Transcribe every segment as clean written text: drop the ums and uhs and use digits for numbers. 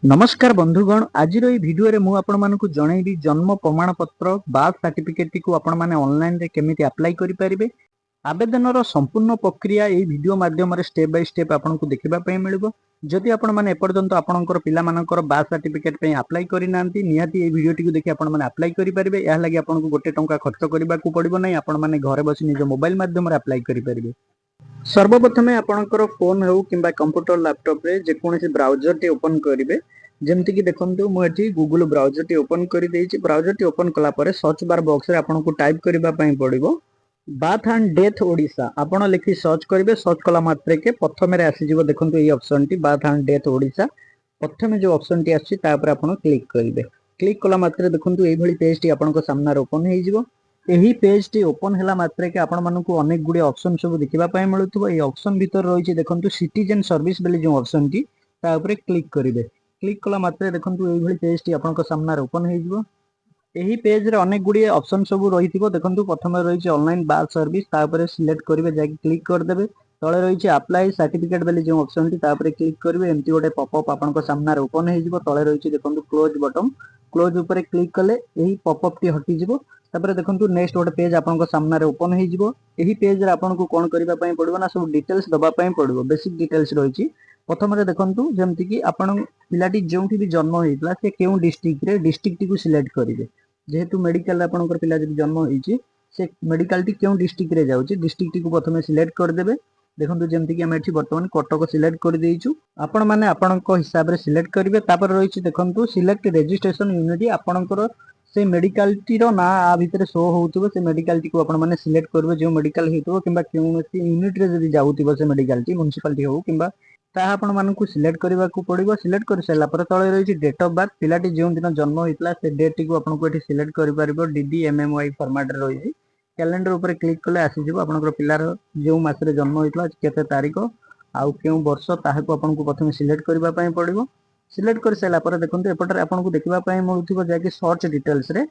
नमस्कार बंधुगण, आज भिडियो रे मु आपण मानकु जणैबी जन्म प्रमाण पत्र बर्थ सर्टिफिकेट को आपण माने ऑनलाइन रे केमिति अप्लाई करि परिबे। आवेदन संपूर्ण प्रक्रिया यही वीडियो माध्यम स्टेप बाय स्टेप आपको देखा मिल। जदि आपण मैंने एपर्यंत आपंकर पिलाମାନଙ୍କର बर्थ सर्टिफिकेट अप्लाई करना निहाती ये वीडियो देखिए आपण मैंने अप्लाई करेंगे। यह लगी आपको गोटे टंका खर्च करने को पड़ो ना, आपण मैंने घर बस निज मोबाइल माध्यम अप्लाई करेंगे। सर्वप्रथमे आपणकर फोन हो कि कंप्यूटर लैपटॉप रे जेकोसी ब्राउजर टी ओपन करेंगे। जमती कि देखो मुझे गूगल ब्राउजर टी ओपन कर ब्राउजर टी ओपन कलापर सर्च बार बॉक्स रे आपको टाइप करने पड़ो बर्थ एंड डेथ ओडिशा। आपण लिखि सर्च करेंगे। सर्च कला मात्रे के प्रथम आसीज देखो ये option T birth and death Odisha. प्रथम जो ऑप्शन टी आसी क्लिक करेंगे। क्लिक कला मात्रे देखो ये पेज टी आपन सामने ओपन हो। यही पेज टी ओपन है मात्रे के आपण मानकु अनेक गुडी ऑप्शन सब देखा मिलुथबो। ये ऑप्शन भीतर रही देखो सिटीजन सर्विस बेले जो ऑप्शन टी ता ऊपर क्लिक करेंगे। क्लिक कला मात्रे देखो ये पेज टी आपन सामने ओपन हो। यही पेज रे अनेक गुडी ऑप्शन सब रही देखो प्रथम रही ऑनलाइन बर्थ सर्विस सिलेक्ट करेंगे जाकि क्लिक करदे। तले रही अप्लाई सर्टिफिकेट बेले जो ऑप्शन टी क्लिक करेंगे। एमती गोटे पॉपअप आपन सामने ओपन हो। तले रही देखो क्लोज बटन। क्लोज ऊपर क्लिक कले यही पॉपअप टी हटिଯିवो। तापर देखो नेक्स्ट गोटे पेज आपन सामने ओपन हो। यही पेज रे आपन को कौन करने पड़ो ना, सब डिटेल्स दबापाई पड़ो। बेसिक डिटेल्स रही प्रथम देखो जमती कि आपण पिलाटी जो भी जन्म होता से क्यों डिस्ट्रिक्ट रे डिस्ट्रिक्ट को सिलेक्ट करेंगे। जेहेतु मेडिकल आपंकर पिला जब जन्म होती से मेडिकल टी क्यों डिस्ट्रिक्ट रे जाउची डिस्ट्रिक्ट को प्रथम सिलेक्ट करदेबे। देखो जमती कि आम एठी वर्तमान कटक सिलेक्ट कर देइछु। आपण माने आपणक हिसाब रे सिलेक्ट करेंगे। तापर रही देखो सिलेक्ट रजिस्ट्रेशन यूनिट आपणकर से मेडिकल टी रो ना आ भितर शो होउथबो। से मेडिकल टी को आपण माने सिलेक्ट करबे जो मेडिकल हेतबो किबा क्योंसी यूनिट रे जदी जाउथबो से मेडिकल टी म्युनिसिपालिटी हो किबा ताहा आपण मानकु सिलेक्ट करबा को पड़िबो। सिलेक्ट कर साला पर तळे रही डेट ऑफ बर्थ पिलाटी जो दिन जन्म होइतला से डेट टी को आपनको एठी सिलेक्ट करि परिबो। DDMMY फॉर्मेट रे रही कैलेंडर ऊपर क्लिक कले आसी जिवो आपनकर पिलार जो मास रे जन्म होइतला केते तारीख आउ केउ वर्ष ताहाको आपनको प्रथम सिलेक्ट करबा पई पड़िबो। सिलेक्ट कर साला पर देखंतु एपटर आपनको देखबा पई मिलुथिबो जाके सर्च डिटेल्स रे।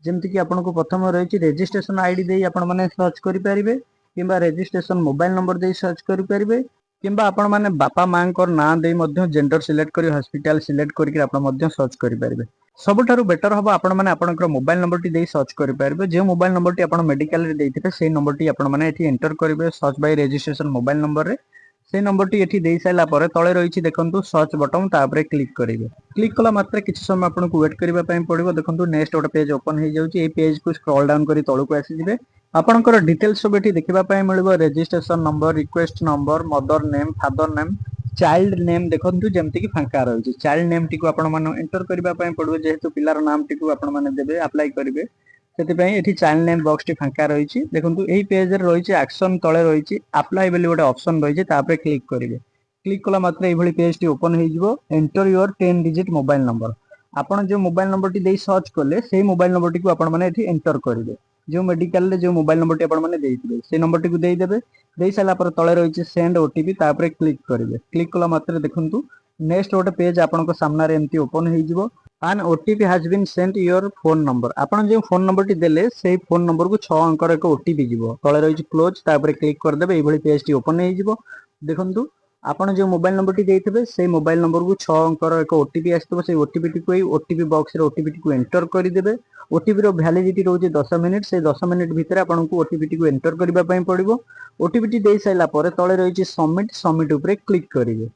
जेमति कि आपनको प्रथम रही रजिस्ट्रेशन आईडी दे आपण माने सर्च करि परिबे किबा रजिस्ट्रेशन मोबाइल नंबर दे सर्च करि परिबे किबा आपण माने बापा मां को ना दे मध्य जेंडर सिलेक्ट करी हॉस्पिटल सिलेक्ट करके आपण मध्य सर्च करि परिबे। सबुठारु बेटर हबो आपण माने आपनकर मोबाइल नंबर टी दे सर्च करि परिबे। जे मोबाइल नंबर टी आपण मेडिकल रे देथिबे से नंबर टी आपण माने एठी एंटर करिवे search by registration mobile number रे। से नंबर टी एठी देई साइला परे तळे रहिछि देखंतु सर्च बटन ता ऊपर क्लिक करिवे। क्लिक कला मात्र किछि समय आपनको वेट करिबा पई पड़िबो। देखंतु नेक्स्ट गोटे पेज ओपन हे जाउछि। ए पेज को स्क्रॉल डाउन करी तळको आसी जिवे। आपनकर डिटेल्स सब एठी देखिबा पई मिलबो। Registration number, request number, mother name, father name, child name देखंतु जेमति कि फांका रहिछि। चाइल्ड नेम टी को आपण माने एंटर करिबा पई पड़िबो। जेहेतु पिलार नाम टी को आपण माने देबे अप्लाई करिवे सेति पई एठी चाइल्ड नेम बॉक्स टी फांका रहिछि। देखंतु एही पेज रे रहिछि एक्शन तळे रहिछि अप्लाई बेली गोटे ऑप्शन रहिछि ता पे क्लिक करिवे। क्लिक कला मात्र एभली पेज टी ओपन हो जिवो। Enter your 10 digit mobile number. आपण जो मोबाइल नंबर टी देई सर्च करले सेही मोबाइल नंबर टी को आपण माने एठी एंटर करिवे। जो मेडिकल रे जो मोबाइल नंबर टी आपण माने देइथिबे से नंबर टी को देई देबे। देई साला पर तळे रहिछि सेंड ओटीपी ता पर क्लिक करिवे। क्लिक कला मात्र देखंतु नेक्स्ट गोटे पेज आपनको सामने रे एम्ति ओपन हो जिवो। An OTP has been sent your phone number. आपण जो फोन नंबर टी देले सेही फोन नंबर को 6 अंकर एक ओटीपी जिवो। तळे रहिछि क्लोज ता पर क्लिक कर देबे। एभली पेज टी ओपन हो जिवो। देखंतु आपण जो मोबाइल नंबर टी देइथिबे से मोबाइल नंबर को 6 अंकर एक ओटीपी आस्तबो। से ओटीपी टी को ओटीपी बॉक्स रे ओटीपी टी को एंटर करि देबे। ओटीपी रो वैलिडिटी रहउछि 10 मिनिट। से 10 मिनिट भीतर आपनको ओटीपी टी को एंटर करबा पई पड़िबो। ओटीपी टी देई साइला परे तळे रहिछि सबमिट। सबमिट ऊपर क्लिक करिवे।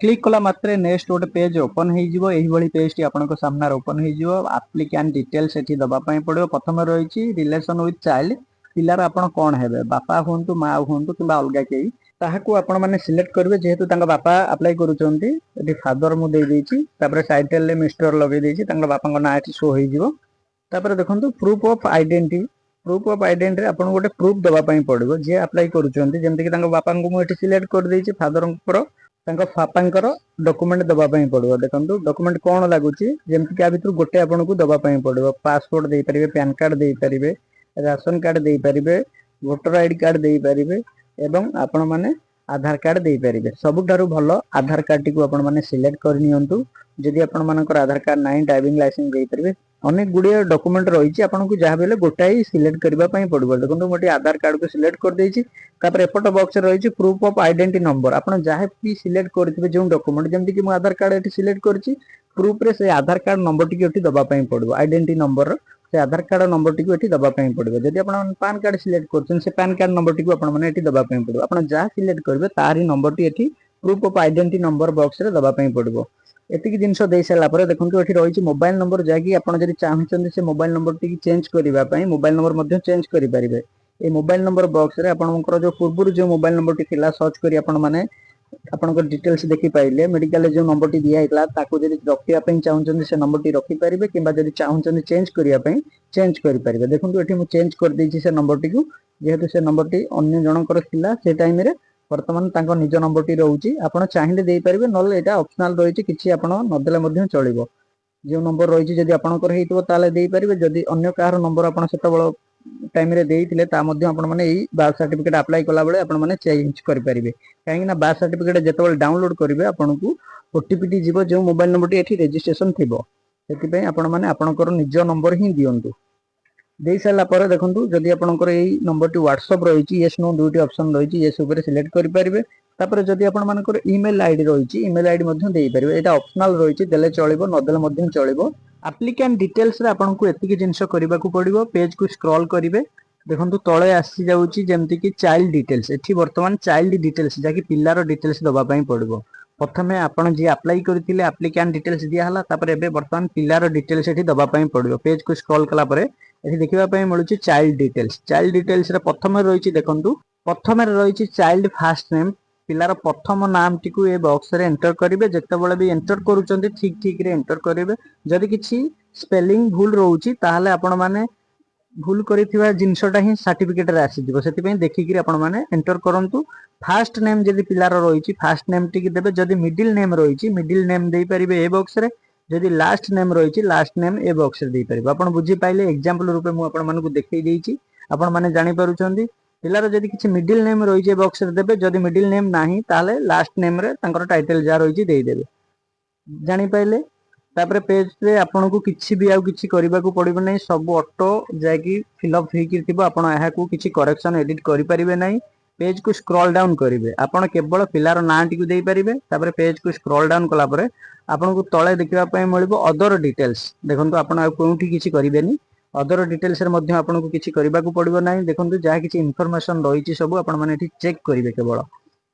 क्लिक कला मात्रे नेक्स्ट गोटे पेज ओपन हो जिवो। एही भली पेज टी आपनको सामने ओपन हो जिवो। एप्लिकेंट डिटेल्स एठी दबा पई पड़िबो। प्रथम रहिछि रिलेशन विथ चाइल्ड। पिलार आपण कोन हेबे बापा होंतु मां होंतु किबा अलगा केई ताहाको आपण माने सिलेक्ट करिवे। जेहेतु तांगा बापा अप्लाई करूचंती एठी फादर मु देई देइछि। तापर टाइटल ले मिस्टर लगे देइछि। तांगा बापांको ना एठी शो होई जिवो। तापर देखंतु proof of identity. Proof of identity रे आपण गोटे प्रूफ दबा पई पड़िबो। जे अप्लाई करूचंती जेमति कि तांगा बापांको मु एठी सिलेक्ट कर देइछि। फादरंकर तांगा बापांकर डॉक्यूमेंट दबा पई पड़िबो। देखंतु डॉक्यूमेंट कोन लागुछि जेमति कि आ भितर गोटे आपनको दबा पई पड़िबो। पासपोर्ट देई परिबे, पैन कार्ड देई परिबे, राशन कार्ड देई परिबे, वोटर आईडी कार्ड देई परिबे एवं आपण माने आधार कार्ड देई परिबे। सबुठारु भलो आधार कार्ड टी को आपण माने सिलेक्ट कर नियंतु। जदि आपण मानकर आधार कार्ड नाही ड्राइविंग लाइसेंस देई परिबे। अनेक गुडिया डॉक्यूमेंट रहिछि आपनको जहा बेले गोटाई सिलेक्ट करबा पई पड़िबो। देखंतु मोटी आधार कार्ड को सिलेक्ट कर देइछि। तापर एपट बॉक्स रहिछि प्रूफ ऑफ आइडेंटिटी नंबर। आपण जहा भी सिलेक्ट करथिबे जो डॉक्यूमेंट जेमति कि मु आधार कार्ड एठी सिलेक्ट करछि प्रूफ रे से आधार कार्ड नंबर टी एठी दबा पई पड़बो आइडेंटिटी नंबर से आधार कार्ड नंबर टी एठी दबा पई पड़बो जदि आपण पैन कार्ड सिलेक्ट करछन से पैन कार्ड नंबर टी आपण माने एठी दबा पई पड़बो आपण जा सिलेक्ट करबे तारी नंबर टी एठी proof of identity number box रे दबा पई पड़बो एतिकी जिंस दे सारा पर देखंतु एठी रहिछि मोबाइल नंबर जाकी आपण जदि चाहछन से मोबाइल नंबर टी चेंज करिवा पई मोबाइल नंबर मध्ये चेंज करि परिबे ए मोबाइल नंबर बॉक्स रे आपनकर जो पूर्व जो मोबाइल नंबर टी थिला सर्च करी आपण माने आपनकर डिटेल्स देखि पाइले मेडिकल जो नंबर टी दिया हितला ताको जदि रखिया पई चाहछन से नंबर टी रखि परिबे किबा जदि चाहछन चेंज करिया पई चेंज करि परिबे देखंतु एठी मु चेंज कर देछि से नंबर टी को जेहेतु से नंबर टी अन्य जनकर थिला से टाइम रे वर्तमान तांको निज नंबर टी रहउची आपण चाहिले देई परिबे नले एटा ऑप्शनल रहिछि किछि आपण नदेले मध्ये चलिबो जो नंबर रहिछि जदि आपनकर हेइतबो ताले देई परिबे जदि अन्य कार नंबर आपण सेतबळ टाइम रे देइथिले ता मध्ये आपण माने एई बर्थ सर्टिफिकेट अप्लाई कला बेले आपण माने चेंज करि परिबे काहे ना बर्थ सर्टिफिकेट जेतबळ डाउनलोड करिवे आपनकू ओटीपी टी जीवो जो मोबाइल नंबर टी एठी रजिस्ट्रेशन थिबो सेति पई आपण माने आपनकर निज नंबर ही दियंतु देई साला पर देखंतु जदि आपनकर एई नंबर टी WhatsApp रहिछि यस नो दुटी ऑप्शन रहिछि यस ऊपर सिलेक्ट करि परिबे तापर जदि आपण मानकर ईमेल आईडी रहिछि ईमेल आईडी मध्ये देई परिबे एटा ऑप्शनल रहिछि देले चलिबो नदेले मध्ये चलिबो एप्लिकेंट डिटेल्स रे आपन को एतिकी जिंस करबा को पड़िबो पेज को स्क्रॉल करिवे देखंतु तळे आसी जाउछि जेमति कि चाइल्ड डिटेल्स एठी वर्तमान चाइल्ड डिटेल्स जाकी पिल्लार डिटेल्स दबा पई पड़िबो प्रथमे आपण जे अप्लाई करथिले एप्लिकेंट डिटेल्स दिया हला तापर एबे वर्तमान पिल्लार डिटेल्स एठी दबा पई पड़िबो पेज को स्क्रॉल कला परे एठी देखिबा पई मिलुछि चाइल्ड डिटेल्स रे प्रथमे रहिछि देखंतु प्रथमे रहिछि चाइल्ड फर्स्ट नेम पिलार प्रथम नाम टी को ए बॉक्स रे एंटर करिवे जत्तेबेले भी एंटर करूचंती ठीक ठीक रे एंटर करिवे जदि किछि स्पेलिंग भूल रहउछि ताहाले आपण माने भूल करिथिबा जिंसटा ही सर्टिफिकेट रे आसी दिबो सेति पई देखि कि आपण माने एंटर करंतु फर्स्ट नेम जदि पिलार रहिछि फर्स्ट नेम टी देबे जदि मिडिल नेम रहिछि मिडिल नेम देई परिबे ए बॉक्स रे जदि लास्ट नेम रहिछि लास्ट नेम ए बॉक्स रे देई परिबे आपण बुझी पाइले एग्जांपल रूपे मु आपण मानकु देखै देइछि आपण माने जानि पारुचंती पिलार जदि किछि मिडिल नेम रहि जे बॉक्स रे देबे जदि मिडिल नेम नाही ताले लास्ट नेम रे तांकर टाइटल जा रहि जे देई देबे जानि पाइले तापर पेज रे आपन को किछि भी आ किछि करबा को पड़िबो नै सब ऑटो जाकी फिल अप हेकि थिबो आपन एहा को किछि करेक्शन एडिट करि परिबे नै पेज को स्क्रॉल डाउन करिवे आपन केवल पिलार नाम टी को देई परिबे तापर पेज को स्क्रॉल डाउन कला परे आपन को तळे देखिबा पय मिलिबो अदर डिटेल्स देखंतु आपन आ कोउठी किछि करिबेनी अदर डिटेल्स रे मध्ये आपन को किछि करबा को पड़िबो नै देखंतु जा किछि इंफॉर्मेशन रहिछि सब आपन माने एठी चेक करिवे केवल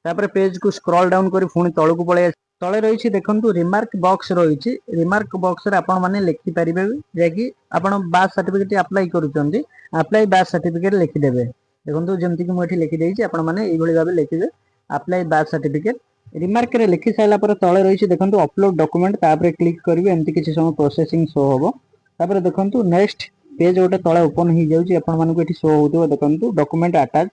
तापर पेज को स्क्रॉल डाउन करी फुनी तळु को पळे तळे रहिछि देखंतु रिमार्क बॉक्स रहिछि रिमार्क बॉक्स रे आपन माने लिखि परिबे जे कि आपन बर्थ सर्टिफिकेट अप्लाई करूचंदी अप्लाई बर्थ सर्टिफिकेट लिखि देबे देखंतु जेमति कि मु एठी लिखि देइछि आपन माने एई भली भाबे लिखिबे अप्लाई बर्थ सर्टिफिकेट रिमार्क रे लिखि साइला पर तळे रहिछि देखंतु अपलोड डॉक्यूमेंट तापर क्लिक करिवे एमति किछि समय प्रोसेसिंग शो होबो तापर देखंतु नेक्स्ट पेज गोटे तळे ओपन हो जाउछि आपन मानको एठी शो होतबो देखंतु डॉक्यूमेंट अटैच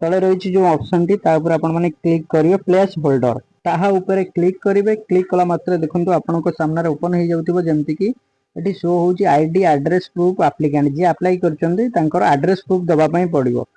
तळे रहिछि जो ऑप्शन टी ता ऊपर आपन माने क्लिक करिवे प्लेस होल्डर ताहा ऊपर क्लिक करिवे क्लिक कला मात्र देखंतु आपनको सामने रे ओपन हो जाउतिबो जेमति कि एठी शो होउछि आईडी एड्रेस प्रूफ एप्लिकेंट जे अप्लाई करचंदी तांकर एड्रेस प्रूफ दबा पई पड़िबो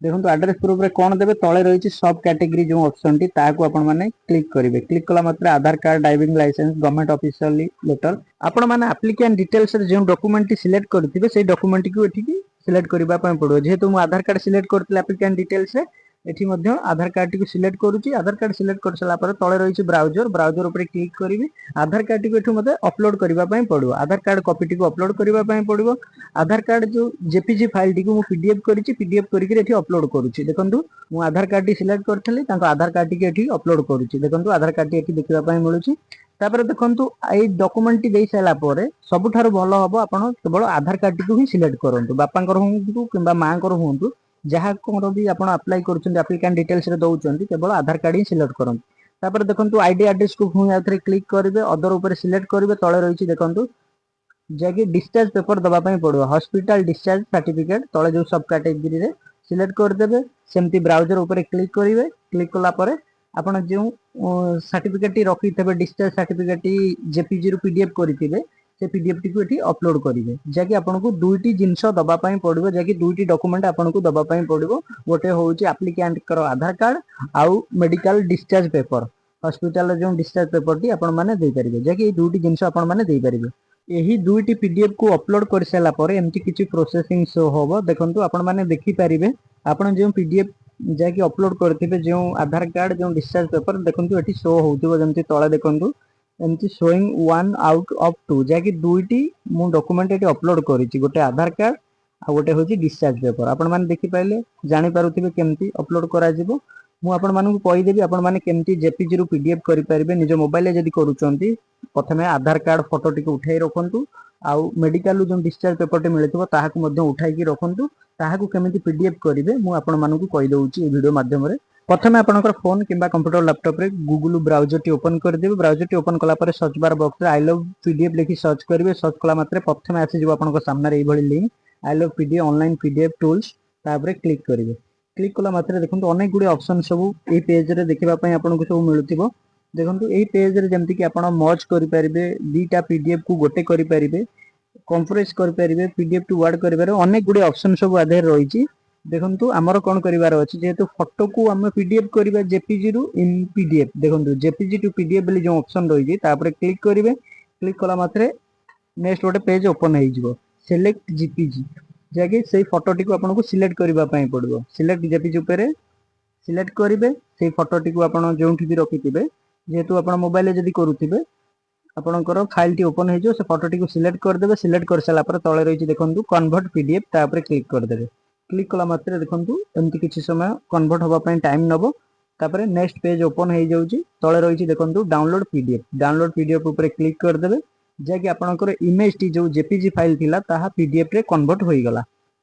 देखंतु एड्रेस प्रूफ रे कोन देबे तळे रहिछि सब कैटेगरी जो ऑप्शन टी ताको आपन माने क्लिक करिवे क्लिक कला मात्र Aadhaar card driving licence government official letter आपन माने एप्लिकेंट डिटेल्स रे जो डॉक्यूमेंट टी सिलेक्ट करथिबे सेही डॉक्यूमेंट को एठी की सिलेक्ट करबा पय पड़ो जेहेतु मु आधार कार्ड सिलेक्ट करथिले एप्लिकेंट डिटेल्स रे एठी मध्ये आधार कार्ड टी को सिलेक्ट करूची आधार कार्ड सिलेक्ट कर सला पर तळे रहिछि ब्राउजर ऊपर क्लिक करिवे आधार कार्ड टी को एठु मध्ये अपलोड करबा पय पड़ो आधार कार्ड कॉपी टी को अपलोड करबा पय पड़ो आधार कार्ड जो जेपीजी फाइल टी को मु पीडीएफ करिछि पीडीएफ करिके एठी अपलोड करूची देखंतु मु आधार कार्ड टी सिलेक्ट करथली तांको आधार कार्ड टी के एठी अपलोड करूची देखंतु आधार कार्ड टी एठी देखिबा पय मिलुची तापर देखंतु एई डॉक्यूमेंट टी देई साला परे सबुठारो भलो हबो आपण केवल आधार कार्ड टी को ही सिलेक्ट करंतु बापांकर होंतु किबा मांकर होंतु जहा कोन भी आपण अप्लाई करूचंदी एप्लिकेंट डिटेल्स रे दउचंदी केवल आधार कार्ड ही सिलेक्ट करंतु तापर देखंतु आईडी एड्रेस को फुनी आथरे क्लिक करिवे अदर ऊपर सिलेक्ट करिवे तळे रहिछि देखंतु जेकी डिस्चार्ज पेपर दबा पय पड़ो हॉस्पिटल डिस्चार्ज सर्टिफिकेट तळे जो सब कैटेगरी रे सिलेक्ट कर देबे सेमती ब्राउजर ऊपर क्लिक करिवे क्लिक कला परे आपण जो सर्टिफिकेट टी रखि थबे डिस्चार्ज सर्टिफिकेट टी जेपीजी रो पीडीएफ करिथिबे से पीडीएफ टी को एठी अपलोड करिवे जाकी आपन को दुईटी जिंस दबा पय पड़िबो जाकी दुईटी डॉक्यूमेंट आपन को दबा पय पड़िबो गोटे होउची एप्लिकेंट करो आधार कार्ड आउ मेडिकल डिस्चार्ज पेपर हॉस्पिटल जो डिस्चार्ज पेपर टी आपन माने देई परिबे जाकी दुईटी जिंस आपन माने देई परिबे एही दुईटी पीडीएफ को अपलोड कर सला परे एमती किछि प्रोसेसिंग शो होबो देखंतु आपन माने देखि परिबे आपन जो पीडीएफ जाकी अपलोड करथिबे जो आधार कार्ड जो डिस्चार्ज पेपर देखंतु एठी शो होउतिबो जेमति तळे देखंतु एमती शोइंग 1 आउट ऑफ 2 जहाँकि दुईटी मु डॉक्यूमेंट ये अपलोड करिछि गोटे आधार कार्ड आ गोटे होची डिस्चार्ज पेपर आपण माने देखि पाइले जानि पारुथिबे केमती अपलोड करा जिवो मु आपण मानकु कहि देबी आपण माने केमती जेपीजी रु पीडीएफ करि परिबे निज मोबाइल ले जदी करूचंती प्रथमे आधार कार्ड फोटो टिके उठाई रखंतु आउ मेडिकल जो डिस्चार्ज पेपर टे मिलिथिबो ताहाकु मध्ये उठाई कि रखंतु ताहाकु केमती पीडीएफ करिवे मु आपण मानकु कहि दउची ए वीडियो माध्यम रे प्रथमे आपनकर फोन किंबा कंप्यूटर लैपटॉप रे गूगल ब्राउजर टी ओपन कर देबे ब्राउजर टी ओपन कला पर सर्च बार बॉक्स रे आई लव पीडीएफ लिखि सर्च करिवे सर्च कला मात्रे प्रथमे आसी जिवो आपनकर सामने रे ए भली link I love PDF online PDF tools तापर क्लिक करिवे क्लिक कला मात्रे देखंतु अनेक गुडी ऑप्शन सब ए पेज रे देखिबा पई आपनको सब मिलुथिबो देखंतु ए पेज रे जेमति कि आपण मर्ज करि परिबे दीटा पीडीएफ को गोटे करि परिबे कंप्रेस करि परिबे पीडीएफ टू वर्ड करिबार अनेक गुडी ऑप्शन सब आधे रहिछि देखंतु हमर कोन करिवार अछि जेहेतु फोटो को हम पीडीएफ करिबा जेपीजी रु इन पीडीएफ देखंतु जेपीजी टू पीडीएफ बली जो ऑप्शन रहिछि तापर क्लिक करिवे क्लिक कला मात्रे नेक्स्ट गोटे पेज ओपन होई जिवो सिलेक्ट जेपीजी जाके सेही फोटो टी को आपन को सिलेक्ट करिबा पई पड़िबो सिलेक्ट जेपीजी ऊपर सिलेक्ट करिवे सेही फोटो टी को आपन जोंठी भी रखिथिबे जेहेतु आपन मोबाइल ले जदी करूथिबे आपनकर फाइल टी ओपन हो से फोटो टी को सिलेक्ट कर देबे सिलेक्ट कर साला पर तळे रहिछि देखंतु कन्वर्ट पीडीएफ तापर क्लिक कर देबे क्लिक कला मात्रे देखंतु एमति किछि समय कन्वर्ट होबा पई टाइम नबो तापर नेक्स्ट पेज ओपन हो जाउछि तळे रहिछि देखंतु डाउनलोड पीडीएफ ऊपर क्लिक कर देबे जे आपनकर इमेज टी जो जेपीजी फाइल थिला ताहा पीडीएफ रे कन्वर्ट होई गला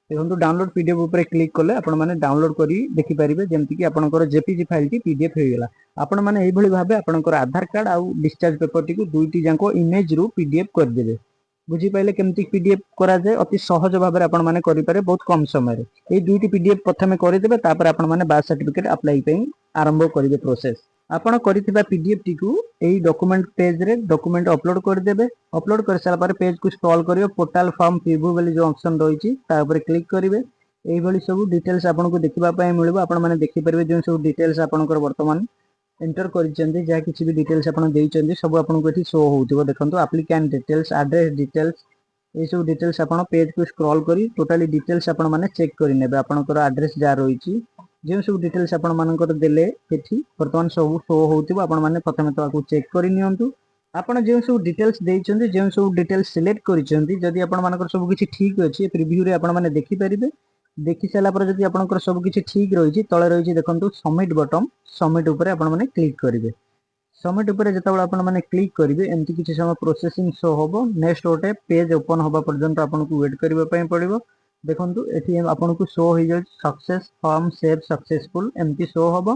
देखंतु डाउनलोड पीडीएफ ऊपर क्लिक करले आपण माने डाउनलोड करी देखि परिबे जेमति कि आपनकर जेपीजी फाइल टी पीडीएफ होई गला आपण माने एई भली भाबे आपनकर आधार कार्ड आ डिस्चार्ज पेपर टी को दुईटी जांको इमेज रु पीडीएफ कर देबे बुझी पाइले केमति पीडीएफ करा जाय अति सहज भाबे आपण माने करि पारे बहुत कम समय रे एई दुईटी पीडीएफ प्रथमे करि देबे तापर आपण माने बाथ सर्टिफिकेट अप्लाई पई आरंभ करिवे प्रोसेस आपण करिथिबा पीडीएफ टी को एई डॉक्यूमेंट पेज रे डॉक्यूमेंट अपलोड कर देबे अपलोड कर साला पर पेज को स्क्रॉल करिवे पोर्टल फॉर्म प्रीव्यू वाली जो ऑप्शन रहिछि ता ऊपर क्लिक करिवे एई भली सब डिटेल्स आपण को देखिबा पई मिलबो आपण माने देखि परिबे जो सब डिटेल्स आपनकर वर्तमान एंटर करिसेंती जा किछि भी डिटेल्स आपण देइचंती सब आपण को एठी शो होउथिबो देखंतु एप्लिकेंट डिटेल्स एड्रेस डिटेल्स ए सब डिटेल्स आपण पेज को स्क्रॉल करी टोटली डिटेल्स आपण माने चेक करि नेबे आपनकर एड्रेस जा रहिछि जे सब डिटेल्स आपण मानकर देले एठी वर्तमान सब शो होउथिबो आपण माने प्रथमे तो आकु चेक करि नियंतु आपण जे सब डिटेल्स देइचंती जे सब डिटेल्स सिलेक्ट करिसेंती जदि आपण मानकर सब किछि ठीक अछि प्रीव्यू रे आपण माने देखि परिबे देखि साला पर जदि आपनकर सब किछि ठीक रहिछि तळे रहिछि देखंतु सबमिट बटन सबमिट ऊपर आपण माने क्लिक करिवे सबमिट ऊपर जेतबेला आपण माने क्लिक करिवे एमति किछि समय प्रोसेसिंग शो होबो नेक्स्ट ओटे पेज ओपन होबा पर्यंत आपण को वेट करिवे पई पड़िबो देखंतु एठी आपण को शो हो जाय सक्सेस फॉर्म सेव सक्सेसफुल एमति शो होबो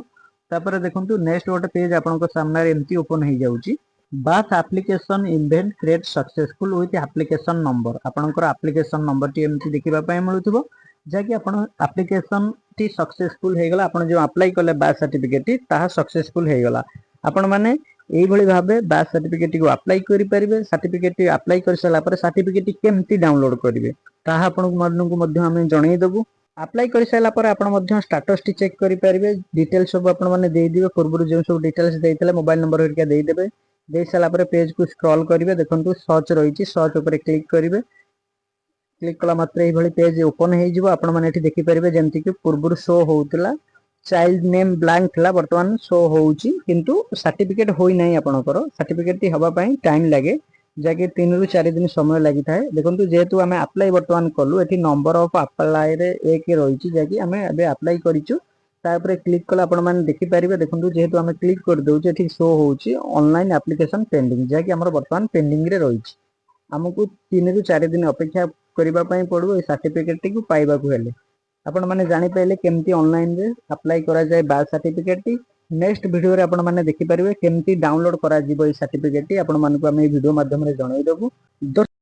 तापर देखंतु नेक्स्ट ओटे पेज आपण को सामने रे एमति ओपन हो जाउची birth application event create successful with application number आपनकर एप्लीकेशन नंबर टी एमति देखिबा पई मिलुथिबो जाकि आपण एप्लीकेशन टी सक्सेसफुल हे गला आपण जो अप्लाई करले बाथ सर्टिफिकेट टी ताहा सक्सेसफुल हे गला आपण माने एई भली भाबे बाथ सर्टिफिकेट को अप्लाई करि परिबे सर्टिफिकेट टी अप्लाई कर सला पर सर्टिफिकेट टी केमति डाउनलोड करिवे ताहा आपण माननकु मध्ये हम जणै देबु अप्लाई कर सला पर आपण मध्ये स्टेटस टी चेक करि परिबे डिटेल्स सब आपण माने देई दिबे पूर्व जो सब डिटेल्स देइतले मोबाइल नंबर हेरिका देई देबे देइ सला पर पेज को स्क्रॉल करिवे देखंतु सर्च रहिछि सर्च ऊपर क्लिक करिवे क्लिक कला मात्र एई भली पेज ओपन हे जिवो आपण माने एठी देखि परिबे जेमति कि पूर्व शो होउतला चाइल्ड नेम ब्लैंक थिला वर्तमान शो होउची किंतु सर्टिफिकेट होई नाही आपनकर सर्टिफिकेट टी हबा पई टाइम लागे जाके 3 रु 4 दिन समय लागि थाए देखंतु जेहेतु हमें अप्लाई वर्तमान करलु एठी नंबर ऑफ अप्लाई रे एक रहिची जाकी हमें अबे अप्लाई करिचु ता ऊपर क्लिक कला आपण माने देखि परिबे देखंतु जेहेतु हमें क्लिक कर दउची एठी शो होउची ऑनलाइन एप्लीकेशन पेंडिंग जाकी हमर वर्तमान पेंडिंग रे रहिची हमकु 3 रु 4 दिन अपेक्षा करिबा पई पड़बो ए सर्टिफिकेट टी को पाइबा को हेले आपण माने जानि पाइले केमती ऑनलाइन रे अप्लाई करा जाय bath certificate T next video रे आपण माने देखि परिबे केमती डाउनलोड करा जिवो ए सर्टिफिकेट टी आपण मानकु हम ए वीडियो माध्यम रे जणाई देबो।